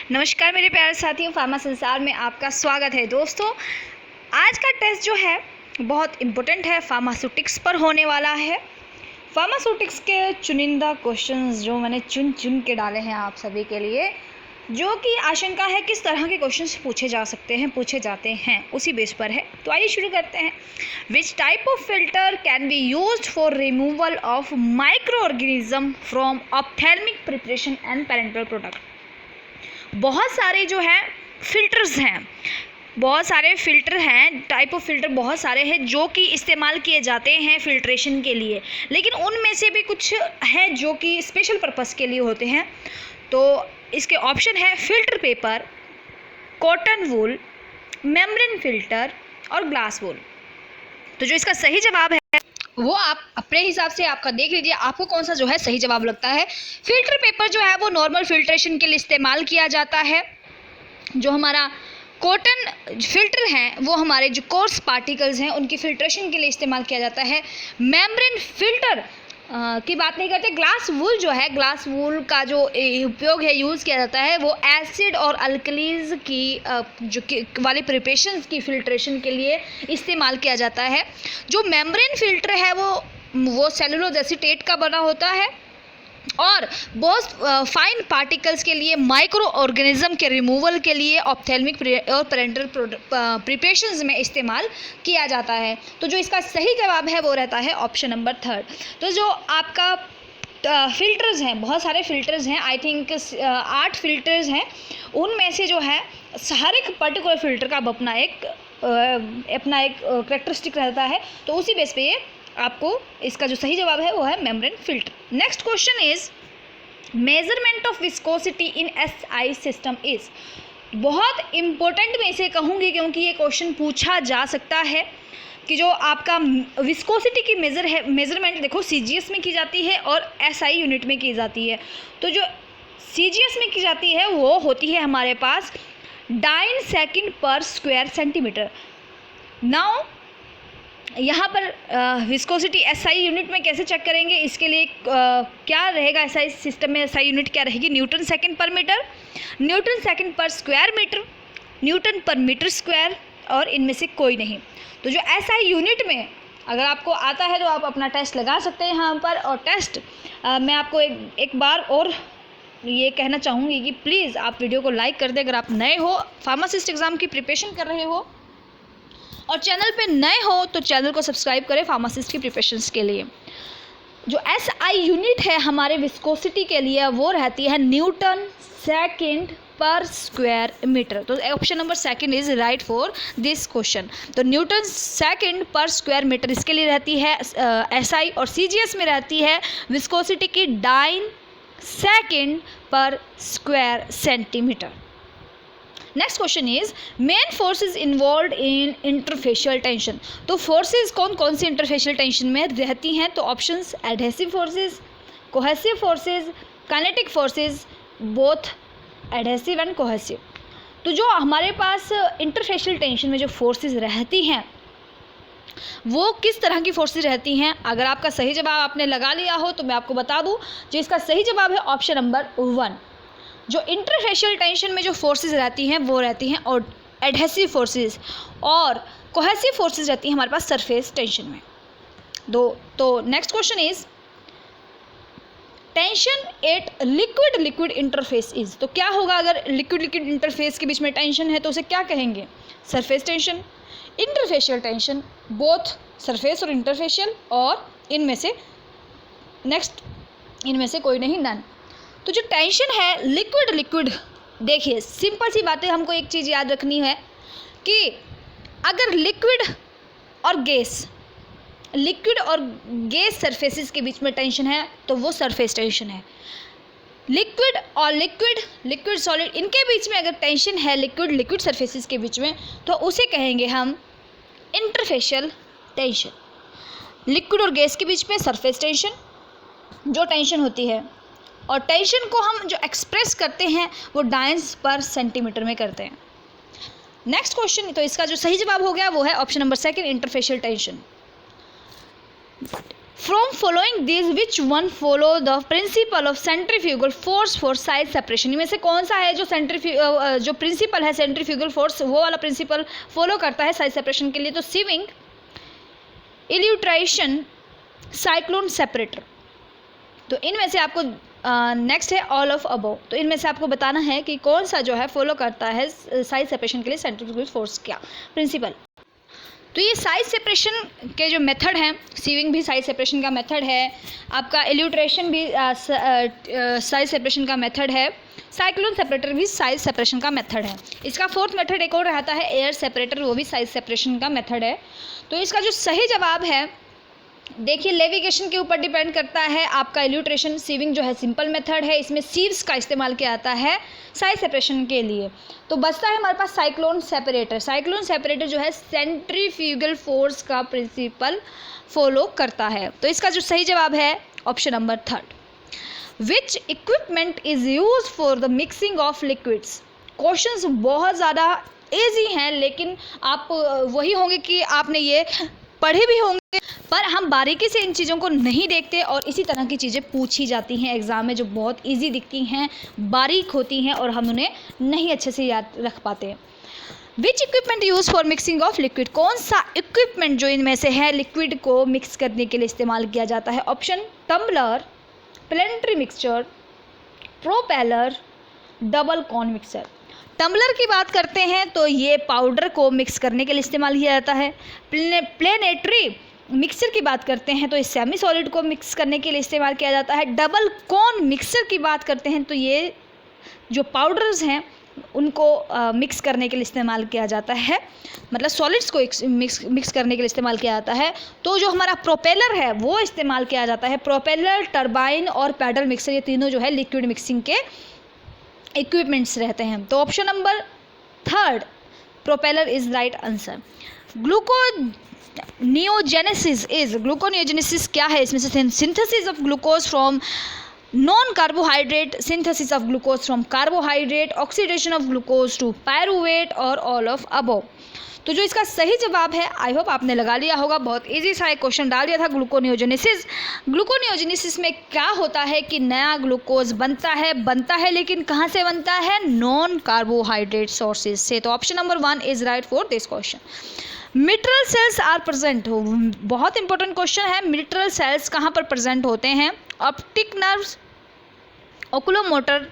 नमस्कार मेरे प्यारे साथियों, फार्मा संसार में आपका स्वागत है। दोस्तों, आज का टेस्ट जो है बहुत इम्पोर्टेंट है, फार्मास्यूटिक्स पर होने वाला है। फार्मास्यूटिक्स के चुनिंदा क्वेश्चंस जो मैंने चुन के डाले हैं आप सभी के लिए, जो कि आशंका है किस तरह के क्वेश्चंस पूछे जाते हैं उसी बेस पर है। तो आइए शुरू करते हैं। Which type of filter can be used for removal of micro organism from ophthalmic preparation and parental product. बहुत सारे जो है फिल्टर्स हैं, बहुत सारे फिल्टर हैं, टाइप ऑफ फिल्टर बहुत सारे हैं जो कि इस्तेमाल किए जाते हैं फिल्ट्रेशन के लिए, लेकिन उनमें से भी कुछ हैं जो कि स्पेशल पर्पस के लिए होते हैं। तो इसके ऑप्शन है filter paper, cotton wool, membrane filter और ग्लास वूल। तो जो इसका सही जवाब है वो आप अपने हिसाब से आपका देख लीजिए, आपको कौन सा जो है सही जवाब लगता है। फिल्टर पेपर जो है वो नॉर्मल फिल्ट्रेशन के लिए इस्तेमाल किया जाता है। जो हमारा कॉटन फिल्टर हैं वो हमारे जो कोर्स पार्टिकल्स हैं उनकी फिल्ट्रेशन के लिए इस्तेमाल किया जाता है। मेम्ब्रेन फिल्टर की बात नहीं करते। ग्लास वूल जो है, ग्लास वूल का जो उपयोग है, यूज़ किया जाता है, वो एसिड और अल्कलीज की वाली प्रिपरेशंस की फिल्ट्रेशन के लिए इस्तेमाल किया जाता है। जो मेम्ब्रेन फिल्टर है वो सेलुलोज एसीटेट का बना होता है और बहुत फाइन पार्टिकल्स के लिए, माइक्रो ऑर्गेनिज्म के रिमूवल के लिए ऑप्थेल्मिक और पेरेंटल प्रिपरेशंस में इस्तेमाल किया जाता है। तो जो इसका सही जवाब है वो रहता है ऑप्शन नंबर 3। तो जो आपका फिल्टर्स हैं, बहुत सारे फिल्टर्स हैं, आई थिंक 8 फिल्टर्स हैं। उनमें से जो है हर एक पर्टिकुलर फिल्टर का अपना एक करेक्टरिस्टिक रहता है। तो उसी बेस पे ये आपको इसका जो सही जवाब है वो है membrane filter. Next question is measurement of viscosity in SI system is. बहुत इंपॉर्टेंट मैं इसे कहूँगी क्योंकि ये क्वेश्चन पूछा जा सकता है कि जो आपका विस्कोसिटी की मेजरमेंट देखो सीजीएस में की जाती है और एसआई यूनिट में की जाती है। तो जो सीजीएस में की जाती है वो होती है हमारे पास डाइन सेकेंड पर स्क्वायर सेंटीमीटर। नाउ यहाँ पर विस्कोसिटी एसआई यूनिट में कैसे चेक करेंगे, इसके लिए क्या रहेगा एसआई सिस्टम में, एसआई यूनिट क्या रहेगी, न्यूटन सेकंड पर मीटर, न्यूटन सेकंड पर स्क्वायर मीटर, न्यूटन पर मीटर स्क्वायर, और इनमें से कोई नहीं। तो जो एसआई यूनिट में अगर आपको आता है तो आप अपना टेस्ट लगा सकते हैं यहाँ पर। और टेस्ट मैं आपको एक बार और ये कहना चाहूँगी कि प्लीज़ आप वीडियो को लाइक कर दें अगर आप नए हो, फार्मासिस्ट एग्ज़ाम की प्रिपरेशन कर रहे हो, और चैनल पे नए हो तो चैनल को सब्सक्राइब करें फार्मासिस्ट की प्रिपरेशंस के लिए। जो एसआई यूनिट है हमारे विस्कोसिटी के लिए वो रहती है न्यूटन सेकंड पर स्क्वायर मीटर। तो option number 2 is right for this question. तो न्यूटन सेकंड पर स्क्वायर मीटर इसके लिए रहती है एसआई, और सीजीएस में रहती है विस्कोसिटी की डाइन सेकंड पर square centimetre. Next question is main forces involve in interfacial tension. तो फोर्सेज कौन कौन सी इंटरफेशियल टेंशन में रहती हैं? तो options adhesive forces, cohesive forces, kinetic forces, both adhesive and cohesive. तो जो हमारे पास इंटरफेशियल टेंशन में जो फोर्सेज रहती हैं वो किस तरह की फोर्सेज रहती हैं? अगर आपका सही जवाब आपने लगा लिया हो तो मैं आपको बता दूं, जो इसका सही जवाब है ऑप्शन नंबर 1। जो इंटरफेशियल टेंशन में जो फोर्सेस रहती हैं वो रहती हैं और एडहेसिव फोर्सेस, और कोहेसिव फोर्सेस रहती हैं हमारे पास सरफेस टेंशन में। तो next question is tension eight liquid interface is. तो क्या होगा अगर लिक्विड इंटरफेस के बीच में टेंशन है तो उसे क्या कहेंगे? Surface tension, interfacial tension, both surface और इंटरफेशियल, और इनमें से कोई नहीं, नन। तो जो टेंशन है लिक्विड, देखिए सिंपल सी बातें, हमको एक चीज़ याद रखनी है कि अगर लिक्विड और गैस सरफेसेस के बीच में टेंशन है तो वो सरफेस टेंशन है। लिक्विड सॉलिड इनके बीच में अगर टेंशन है लिक्विड सरफेसेस के बीच में तो उसे कहेंगे हम इंटरफेशियल टेंशन। लिक्विड और गैस के बीच में सरफेस टेंशन जो टेंशन होती है, और टेंशन को हम जो एक्सप्रेस करते हैं वो डाइन्स पर सेंटीमीटर में करते हैं। नेक्स्ट क्वेश्चन, तो इसका जो सही जवाब हो गया वो है option number 2 interfacial tension. From following this which one follow the principle of centrifugal force for size separation. इनमें से कौन सा है जो जो प्रिंसिपल है सेंट्रीफ्यूगल फोर्स वो वाला प्रिंसिपल फॉलो करता है साइज सेपरेशन के लिए? तो सीविंग, इल्यूट्रेशन, साइक्लोन सेपरेटर। तो इनमें से आपको नेक्स्ट है ऑल ऑफ अबव। तो इनमें से आपको बताना है कि कौन सा जो है फॉलो करता है साइज सेपरेशन के लिए सेंट्रीफ्यूगल फोर्स क्या प्रिंसिपल। तो ये साइज सेपरेशन के जो मेथड हैं, सीविंग भी साइज सेपरेशन का मेथड है, आपका इल्यूट्रेशन भी साइज सेपरेशन का मेथड है, साइक्लोन सेपरेटर भी साइज सेपरेशन का मेथड है। इसका फोर्थ मेथड एक और रहता है एयर सेपरेटर, वो भी साइज सेपरेशन का मेथड है। तो इसका जो सही जवाब है, देखिए लेविगेशन के ऊपर डिपेंड करता है आपका इल्यूट्रेशन। सीविंग जो है सिंपल मेथड है, इसमें सीव्स का इस्तेमाल किया जाता है साइज सेपरेशन के लिए। तो बचता है हमारे पास साइक्लोन सेपरेटर। साइक्लोन सेपरेटर जो है सेंट्रीफ्यूगल फोर्स का प्रिंसिपल फॉलो करता है। तो इसका जो सही जवाब है option number third. Which equipment is use for the mixing of liquids. Questions बहुत ज़्यादा ईजी हैं, लेकिन आप वही होंगे कि आपने ये पढ़े भी होंगे, पर हम बारीकी से इन चीज़ों को नहीं देखते और इसी तरह की चीज़ें पूछी जाती हैं एग्ज़ाम में जो बहुत इजी दिखती हैं, बारीक होती हैं और हम उन्हें नहीं अच्छे से याद रख पाते। Which equipment use for mixing of liquid. कौन सा इक्विपमेंट जो इनमें से है लिक्विड को मिक्स करने के लिए इस्तेमाल किया जाता है? Option tumbler, planetary mixture, propeller, double cone mixer. Tumbler की बात करते हैं तो ये पाउडर को मिक्स करने के लिए इस्तेमाल किया जाता है। प्लेनेटरी मिक्सर की बात करते हैं तो ये सेमी सॉलिड को मिक्स करने के लिए इस्तेमाल किया जाता है। डबल कॉन मिक्सर की बात करते हैं तो ये जो पाउडर्स हैं उनको मिक्स करने के लिए इस्तेमाल किया जाता है, मतलब सॉलिड्स को मिक्स करने के लिए इस्तेमाल किया जाता है। तो जो हमारा प्रोपेलर है वो इस्तेमाल किया जाता है। प्रोपेलर, टरबाइन और पैडल मिक्सर, ये तीनों जो है लिक्विड मिक्सिंग के इक्विपमेंट्स रहते हैं। तो option number third propeller is right answer. Gluconeogenesis क्या है? इसमें से synthesis of glucose from non carbohydrate, synthesis of glucose from carbohydrate, oxidation of glucose to pyruvate और ऑल ऑफ अबव। तो जो इसका सही जवाब है, आई होप आपने लगा लिया होगा, बहुत इजी सा एक क्वेश्चन डाल दिया था। ग्लूकोनियोजेनेसिस। ग्लूकोनियोजेनेसिस में क्या होता है कि नया ग्लूकोज बनता है लेकिन कहाँ से बनता है? नॉन कार्बोहाइड्रेट सोर्सेज से। तो option number 1 is right for this question. Mitral cells are present, बहुत इंपॉर्टेंट क्वेश्चन है। मिट्रल सेल्स कहाँ पर प्रेजेंट होते हैं? Optic nerves, oculomotor,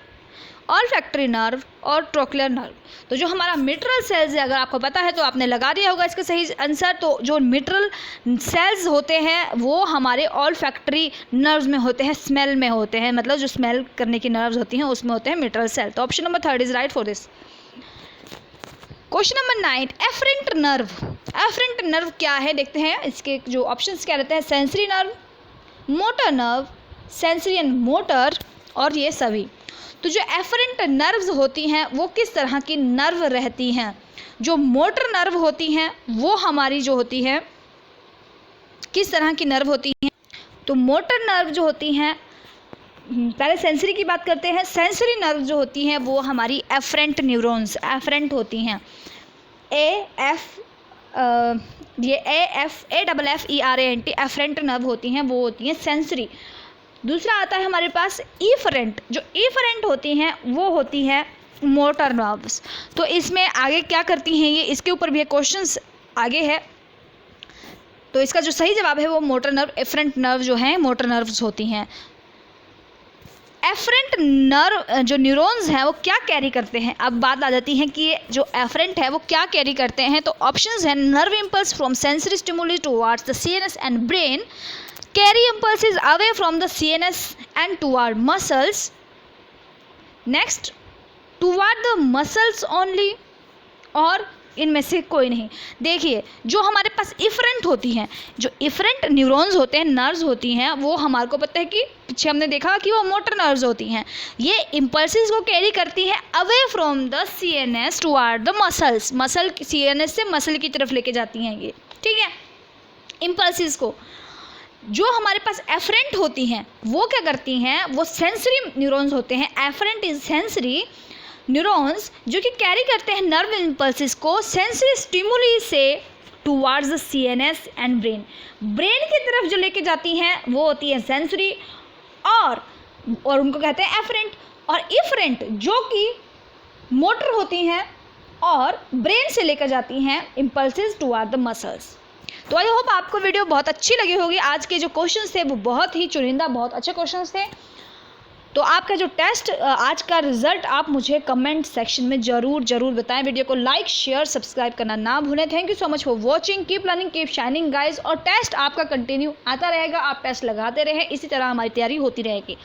olfactory nerve और ट्रोक्लियर नर्व। तो जो हमारा मिट्रल सेल्स है, अगर आपको पता है तो आपने लगा दिया होगा इसका सही आंसर। तो जो मिट्रल सेल्स होते हैं वो हमारे ऑल्फैक्टरी नर्व्स में होते हैं, स्मेल में होते हैं, मतलब जो स्मेल करने की नर्व्स होती हैं उसमें होते हैं मिट्रल सेल। तो option number 3 is right for this. Question number 9, efferent nerve. Efferent nerve क्या है देखते हैं। इसके जो ऑप्शंस क्या रहते हैं? Sensory nerve, motor nerve, sensory and motor और ये सभी। तो जो एफरेंट नर्व्स होती हैं वो किस तरह की नर्व रहती हैं? जो मोटर नर्व होती हैं वो हमारी जो होती है किस तरह की नर्व होती हैं? तो मोटर नर्व जो होती हैं, पहले सेंसरी की बात करते हैं। सेंसरी नर्व जो होती हैं वो हमारी एफरेंट न्यूरॉन्स एफरेंट होती हैं। AFFERANT एफरेंट नर्व होती हैं, वो होती हैं सेंसरी। दूसरा आता है हमारे पास इफरेंट। जो इफरेंट होती हैं वो होती है मोटर नर्व्स। तो इसमें आगे क्या करती हैं ये, इसके ऊपर भी क्वेश्चंस आगे है। तो इसका जो सही जवाब है वो मोटर नर्व, एफरेंट नर्व जो हैं मोटर नर्व्स होती हैं। एफरेंट नर्व जो न्यूरॉन्स हैं वो क्या कैरी करते हैं? अब बात आ जाती है कि ये जो एफरेंट है वो क्या कैरी करते हैं। तो ऑप्शंस हैं nerve impulse from sensory stimuli towards the CNS and brain, carry impulses away from the CNS and toward muscles, next toward the muscles only, और इनमें से कोई नहीं। देखिए जो हमारे पास इफरेंट होती हैं, जो इफरेंट न्यूरॉन्स होते हैं, नर्व्स होती हैं, वो हमारे को पता है कि पीछे हमने देखा कि वो मोटर नर्व्स होती हैं। ये इम्पल्सेस को कैरी करती हैं away from the CNS toward the muscles, muscle CNS से मसल की तरफ लेके जाती हैं ये, ठीक है, इम्पल्सेस को। जो हमारे पास एफरेंट होती हैं वो क्या करती हैं? वो सेंसरी न्यूरॉन्स होते हैं। एफरेंट इज सेंसरी न्यूरॉन्स जो कि कैरी करते हैं नर्व इम्पल्सेस को सेंसरी स्टिमुली से towards the CNS and brain. Brain की तरफ जो लेके जाती हैं वो होती है सेंसरी, और उनको कहते हैं एफरेंट, और इफरेंट जो कि मोटर होती हैं और ब्रेन से लेकर जाती हैं इम्पल्सेस टुवार्ड द मसल्स। तो आई होप आपको वीडियो बहुत अच्छी लगी होगी। आज के जो क्वेश्चंस थे वो बहुत ही चुनिंदा, बहुत अच्छे क्वेश्चंस थे। तो आपका जो टेस्ट, आज का रिजल्ट आप मुझे कमेंट सेक्शन में ज़रूर बताएं। वीडियो को लाइक, शेयर, सब्सक्राइब करना ना भूलें। Thank you so much for watching. Keep learning, keep shining guys. और टेस्ट आपका कंटिन्यू आता रहेगा, आप टेस्ट लगाते रहें, इसी तरह हमारी तैयारी होती रहेगी।